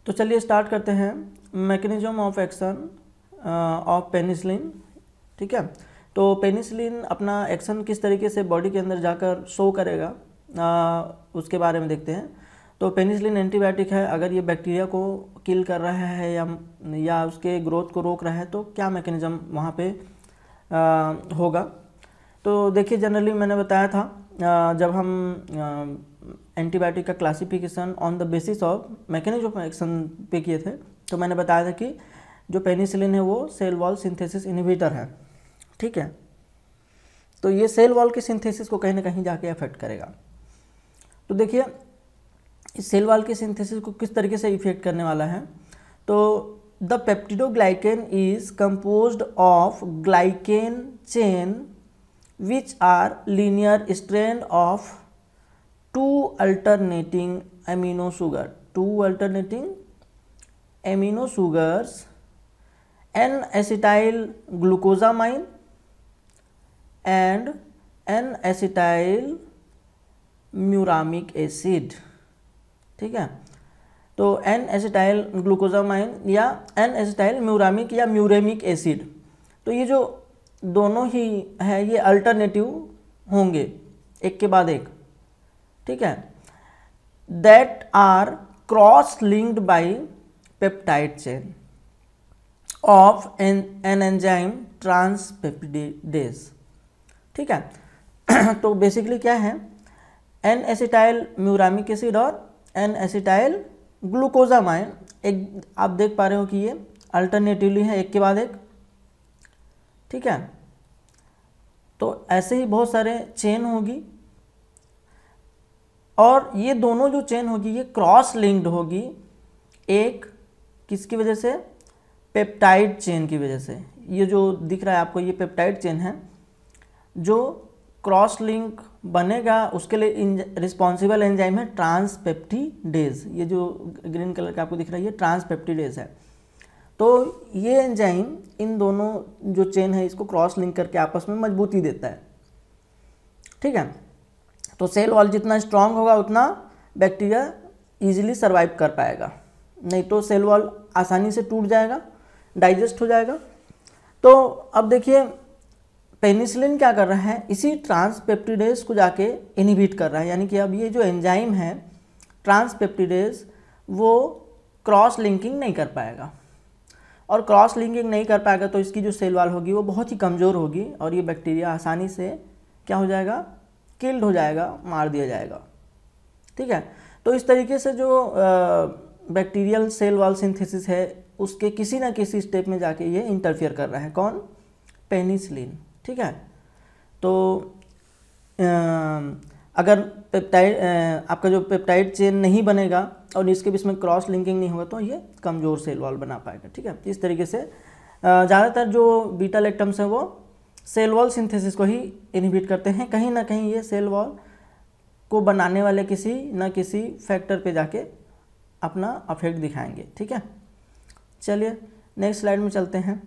तो चलिए स्टार्ट करते हैं। Mechanism of action of penicillin. ठीक है, तो पेनिसिलिन अपना एक्शन किस तरीके से बॉडी के अंदर जाकर शो करेगा उसके बारे में देखते हैं। तो पेनिसिलिन एंटीबायोटिक है, अगर ये बैक्टीरिया को किल कर रहा है या उसके ग्रोथ को रोक रहा है तो क्या मैकेनिज्म वहाँ पे होगा। तो देखिए, जनरली मैंने बताया था जब हम एंटीबायोटिक का classification on the basis of mechanism of action पे किए थे, तो मैंने बताया था कि जो पेनिसिलिन है वो सेल वॉल सिंथेसिस इनहिबिटर है। ठीक है, तो ये सेल वॉल की सिंथेसिस को कहीं ना कहीं जाके अफेक्ट करेगा। तो देखिए, इस सेल वॉल की सिंथेसिस को किस तरीके से इफेक्ट करने वाला है। तो the peptidoglycan is composed of glycan chain which are linear strand of two alternating amino sugars, N-acetyl glucosamine and N-acetyl muramic acid। ठीक है, तो N-acetyl glucosamine या N-acetyl muramic या म्यूरेमिक एसिड, तो ये जो दोनों ही है ये अल्टरनेटिव होंगे एक के बाद एक। ठीक है, that are cross linked by peptide chain of an enzyme transpeptidase. ठीक है, तो बेसिकली क्या है, एन एसिटाइल म्यूरामिक एसिड और एन एसिटाइल ग्लूकोजामाइन, एक आप देख पा रहे हो कि ये अल्टरनेटिवली है एक के बाद एक। ठीक है, तो ऐसे ही बहुत सारे चेन होगी और ये दोनों जो चेन होगी ये क्रॉस लिंक्ड होगी एक किसकी वजह से, पेप्टाइड चेन की वजह से। ये जो दिख रहा है आपको ये पेप्टाइड चेन है, जो क्रॉस लिंक बनेगा उसके लिए रिस्पॉन्सिबल एंजाइम है ट्रांसपेप्टिडेज। ये जो ग्रीन कलर का आपको दिख रहा है ये ट्रांसपेप्टिडेज है। तो ये एंजाइम इन दोनों जो चेन है इसको क्रॉस लिंक करके आपस में मजबूती देता है। ठीक है, तो सेल वॉल जितना स्ट्रांग होगा उतना बैक्टीरिया इजीली सर्वाइव कर पाएगा, नहीं तो सेल वॉल आसानी से टूट जाएगा, डाइजेस्ट हो जाएगा। तो अब देखिए, पेनिसिलिन क्या कर रहा है, इसी ट्रांसपेप्टिडेज को जाके इनहिबिट कर रहा है, यानी कि अब ये जो एंजाइम है ट्रांसपेप्टिडेज वो क्रॉस लिंकिंग नहीं कर पाएगा, और क्रॉस लिंकिंग नहीं कर पाएगा तो इसकी जो सेल वॉल होगी वो बहुत ही कमज़ोर होगी और ये बैक्टीरिया आसानी से क्या हो जाएगा, किल्ड हो जाएगा, मार दिया जाएगा। ठीक है, तो इस तरीके से जो बैक्टीरियल सेल वॉल सिंथेसिस है उसके किसी ना किसी स्टेप में जाके ये इंटरफियर कर रहा है, कौन, पेनिसिलिन। ठीक है, तो अगर पेप्टाइड आपका जो पेप्टाइड चेन नहीं बनेगा और इसके बीच में क्रॉस लिंकिंग नहीं होगा तो ये कमज़ोर सेल वॉल बना पाएगा। ठीक है, इस तरीके से ज़्यादातर जो बीटा लैक्टम्स हैं वो सेल वॉल सिंथेसिस को ही इनहिबिट करते हैं। कहीं ना कहीं ये सेल वॉल को बनाने वाले किसी न किसी फैक्टर पे जाके अपना अफेक्ट दिखाएंगे। ठीक है, चलिए नेक्स्ट स्लाइड में चलते हैं।